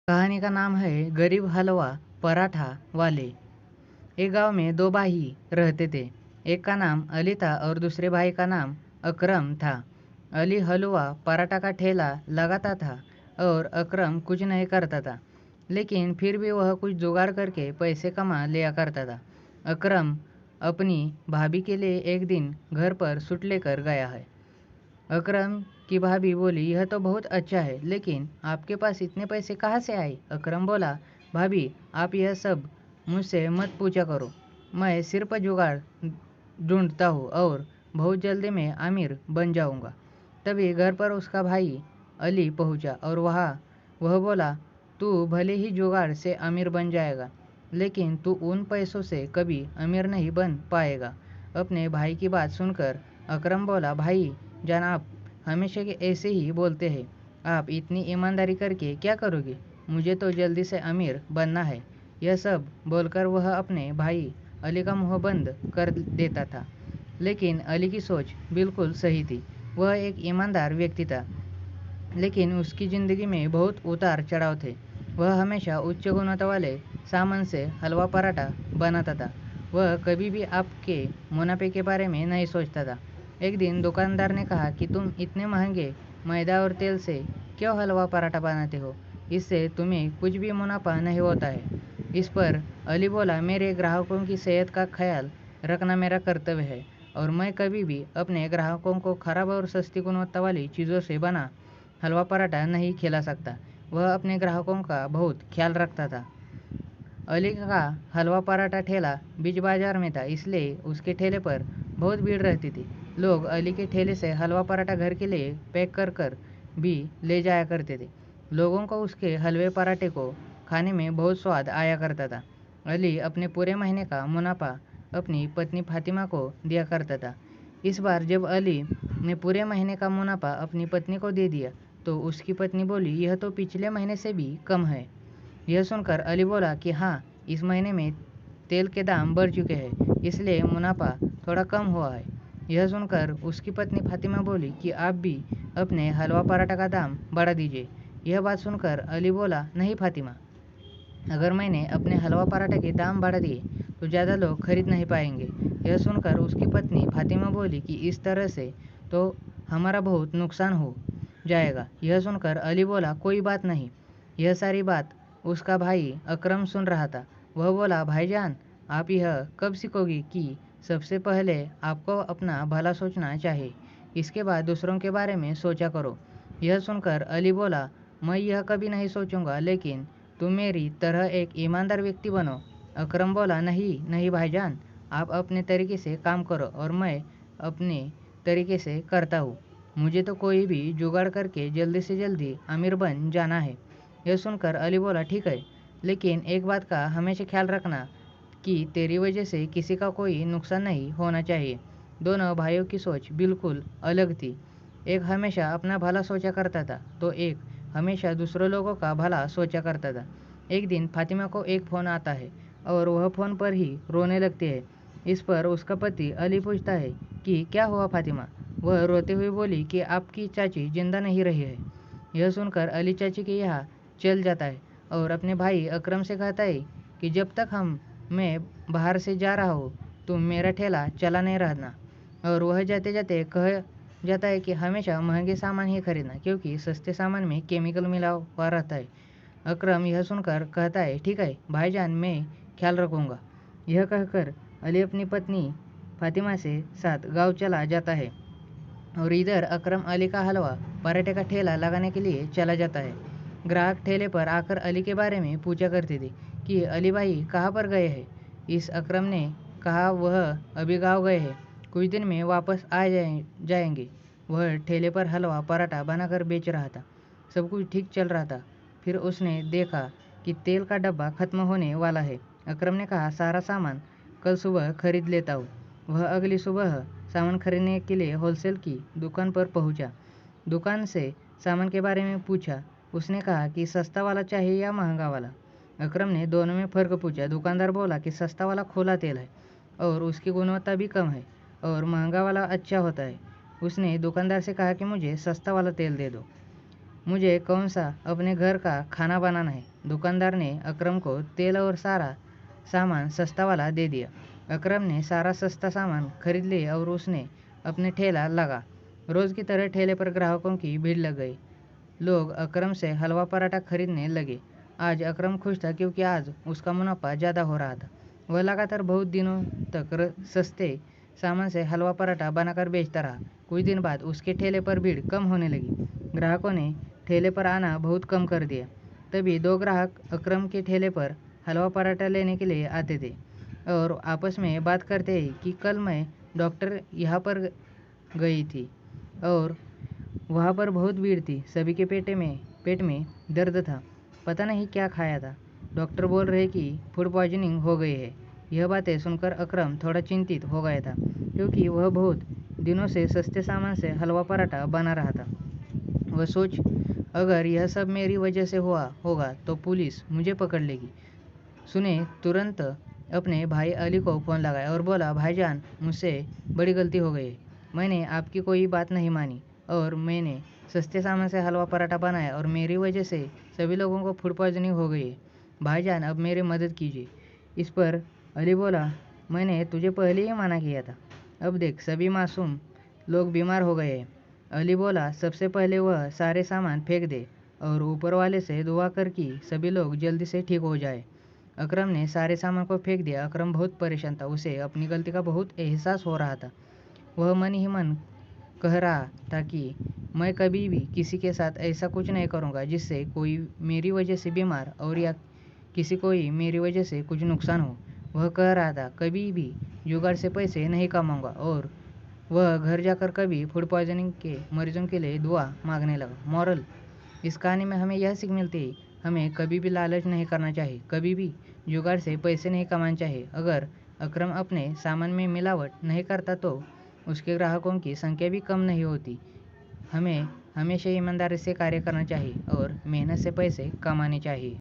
कहानी का नाम है गरीब हलवा पराठा वाले। एक गांव में दो भाई रहते थे। एक का नाम अली था और दूसरे भाई का नाम अकरम था। अली हलवा पराठा का ठेला लगाता था और अकरम कुछ नहीं करता था, लेकिन फिर भी वह कुछ जुगाड़ करके पैसे कमा लिया करता था। अकरम अपनी भाभी के लिए एक दिन घर पर सूट लेकर गया है। अकरम की भाभी बोली, यह तो बहुत अच्छा है, लेकिन आपके पास इतने पैसे कहाँ से आए? अकरम बोला, भाभी आप यह सब मुझसे मत पूछा करो। मैं सिर्फ जुगाड़ ढूंढता हूँ और बहुत जल्दी मैं अमीर बन जाऊँगा। तभी घर पर उसका भाई अली पहुँचा और वह बोला, तू भले ही जुगाड़ से अमीर बन जाएगा, लेकिन तू उन पैसों से कभी अमीर नहीं बन पाएगा। अपने भाई की बात सुनकर अकरम बोला, भाई जान आप हमेशा के ऐसे ही बोलते हैं, आप इतनी ईमानदारी करके क्या करोगे? मुझे तो जल्दी से अमीर बनना है। यह सब बोलकर वह अपने भाई अली का मुंह बंद कर देता था। लेकिन अली की सोच बिल्कुल सही थी। वह एक ईमानदार व्यक्ति था, लेकिन उसकी ज़िंदगी में बहुत उतार चढ़ाव थे। वह हमेशा उच्च गुणवत्ता वाले सामान से हलवा पराठा बनाता था। वह कभी भी आपके मुनाफे के बारे में नहीं सोचता था। एक दिन दुकानदार ने कहा कि तुम इतने महंगे मैदा और तेल से क्यों हलवा पराठा बनाते हो? इससे तुम्हें कुछ भी मुनाफा नहीं होता है। इस पर अली बोला, मेरे ग्राहकों की सेहत का ख्याल रखना मेरा कर्तव्य है और मैं कभी भी अपने ग्राहकों को खराब और सस्ती गुणवत्ता वाली चीज़ों से बना हलवा पराठा नहीं खिला सकता। वह अपने ग्राहकों का बहुत ख्याल रखता था। अली का हलवा पराठा ठेला बीच बाजार में था, इसलिए उसके ठेले पर बहुत भीड़ रहती थी। लोग अली के ठेले से हलवा पराठा घर के लिए पैक कर कर भी ले जाया करते थे। लोगों को उसके हलवे पराठे को खाने में बहुत स्वाद आया करता था। अली अपने पूरे महीने का मुनाफा अपनी पत्नी फातिमा को दिया करता था। इस बार जब अली ने पूरे महीने का मुनाफा अपनी पत्नी को दे दिया, तो उसकी पत्नी बोली, यह तो पिछले महीने से भी कम है। यह सुनकर अली बोला कि हाँ, इस महीने में तेल के दाम बढ़ चुके हैं, इसलिए मुनाफा थोड़ा कम हुआ है। यह सुनकर उसकी पत्नी फातिमा बोली कि आप भी अपने हलवा पराठा का दाम बढ़ा दीजिए। यह बात सुनकर अली बोला, नहीं फातिमा, अगर मैंने अपने हलवा पराठा के दाम बढ़ा दिए तो ज़्यादा लोग खरीद नहीं पाएंगे। यह सुनकर उसकी पत्नी फातिमा बोली कि इस तरह से तो हमारा बहुत नुकसान हो जाएगा। यह सुनकर अली बोला, कोई बात नहीं। यह सारी बात उसका भाई अकरम सुन रहा था। वह बोला, भाईजान आप यह कब सीखोगे कि सबसे पहले आपको अपना भला सोचना चाहिए, इसके बाद दूसरों के बारे में सोचा करो। यह सुनकर अली बोला, मैं यह कभी नहीं सोचूंगा, लेकिन तुम मेरी तरह एक ईमानदार व्यक्ति बनो। अकरम बोला, नहीं नहीं भाईजान, आप अपने तरीके से काम करो और मैं अपने तरीके से करता हूँ। मुझे तो कोई भी जुगाड़ करके जल्दी से जल्दी अमीर बन जाना है। यह सुनकर अली बोला, ठीक है, लेकिन एक बात का हमेशा ख्याल रखना कि तेरी वजह से किसी का कोई नुकसान नहीं होना चाहिए। दोनों भाइयों की सोच बिल्कुल अलग थी। एक हमेशा अपना भला सोचा करता था, तो एक हमेशा दूसरों लोगों का भला सोचा करता था। एक दिन फातिमा को एक फ़ोन आता है और वह फ़ोन पर ही रोने लगती है। इस पर उसका पति अली पूछता है कि क्या हुआ फातिमा? वह रोते हुए बोली कि आपकी चाची जिंदा नहीं रही है। यह सुनकर अली चाची के यहाँ चल जाता है और अपने भाई अकरम से कहता है कि जब तक मैं बाहर से जा रहा हूँ, तुम मेरा ठेला चला नहीं रहना। और वह जाते जाते कह जाता है कि हमेशा महंगे सामान ही खरीदना, क्योंकि सस्ते सामान में केमिकल मिला हुआ रहता है। अकरम यह सुनकर कहता है, ठीक है भाईजान, मैं ख्याल रखूँगा। यह कहकर अली अपनी पत्नी फातिमा से साथ गांव चला जाता है और इधर अकरम अली का हलवा पराठे का ठेला लगाने के लिए चला जाता है। ग्राहक ठेले पर आकर अली के बारे में पूछा करते थे कि अली भाई कहाँ पर गए हैं। इस अकरम ने कहा, वह अभी गाँव गए हैं, कुछ दिन में वापस आ जाएंगे। वह ठेले पर हलवा पराठा बनाकर बेच रहा था। सब कुछ ठीक चल रहा था। फिर उसने देखा कि तेल का डब्बा खत्म होने वाला है। अकरम ने कहा, सारा सामान कल सुबह खरीद लेता हूँ। वह अगली सुबह सामान खरीदने के लिए होलसेल की दुकान पर पहुंचा। दुकान से सामान के बारे में पूछा। उसने कहा कि सस्ता वाला चाहिए या महंगा वाला। अकरम ने दोनों में फ़र्क पूछा। दुकानदार बोला कि सस्ता वाला खोला तेल है और उसकी गुणवत्ता भी कम है और महंगा वाला अच्छा होता है। उसने दुकानदार से कहा कि मुझे सस्ता वाला तेल दे दो। मुझे कौन सा अपने घर का खाना बनाना है। दुकानदार ने अकरम को तेल और सारा सामान सस्ता वाला दे दिया। अकरम ने सारा सस्ता सामान खरीद लिया और उसने अपने ठेला लगा। रोज की तरह ठेले पर ग्राहकों की भीड़ लग गई। लोग अकरम से हलवा पराठा खरीदने लगे। आज अकरम खुश था क्योंकि आज उसका मुनाफा ज़्यादा हो रहा था। वह लगातार बहुत दिनों तक सस्ते सामान से हलवा पराठा बनाकर बेचता रहा। कुछ दिन बाद उसके ठेले पर भीड़ कम होने लगी। ग्राहकों ने ठेले पर आना बहुत कम कर दिया। तभी दो ग्राहक अकरम के ठेले पर हलवा पराठा लेने के लिए आते थे और आपस में बात करते कि कल मैं डॉक्टर यहाँ पर गई थी और वहाँ पर बहुत भीड़ थी। सभी के पेट में दर्द था। पता नहीं क्या खाया था। डॉक्टर बोल रहे कि फूड पॉइजनिंग हो गई है। यह बातें सुनकर अकरम थोड़ा चिंतित हो गया था क्योंकि वह बहुत दिनों से सस्ते सामान से हलवा पराठा बना रहा था। वह सोच, अगर यह सब मेरी वजह से हुआ होगा तो पुलिस मुझे पकड़ लेगी। सुने तुरंत अपने भाई अली को फ़ोन लगाया और बोला, भाईजान मुझसे बड़ी गलती हो गई है। मैंने आपकी कोई बात नहीं मानी और मैंने सस्ते सामान से हलवा पराठा बनाया और मेरी वजह से सभी लोगों को फूड पॉइजनिंग हो गई है। भाईजान अब मेरी मदद कीजिए। इस पर अली बोला, मैंने तुझे पहले ही मना किया था। अब देख सभी मासूम लोग बीमार हो गए हैं। अली बोला, सबसे पहले वह सारे सामान फेंक दे और ऊपर वाले से दुआ कर कि सभी लोग जल्दी से ठीक हो जाए। अकरम ने सारे सामान को फेंक दिया। अकरम बहुत परेशान था। उसे अपनी गलती का बहुत एहसास हो रहा था। वह मन ही मन कह रहा था कि मैं कभी भी किसी के साथ ऐसा कुछ नहीं करूँगा जिससे कोई मेरी वजह से बीमार और या किसी को ही मेरी वजह से कुछ नुकसान हो। वह कह रहा था कभी भी जुगाड़ से पैसे नहीं कमाऊंगा और वह घर जाकर कभी फूड पॉइजनिंग के मरीजों के लिए दुआ मांगने लगा। मॉरल, इस कहानी में हमें यह सीख मिलती है, हमें कभी भी लालच नहीं करना चाहिए, कभी भी जुगाड़ से पैसे नहीं कमाने चाहिए। अगर अकरम अपने सामान में मिलावट नहीं करता तो उसके ग्राहकों की संख्या भी कम नहीं होती। हमें हमेशा ईमानदारी से कार्य करना चाहिए और मेहनत से पैसे कमाने चाहिए।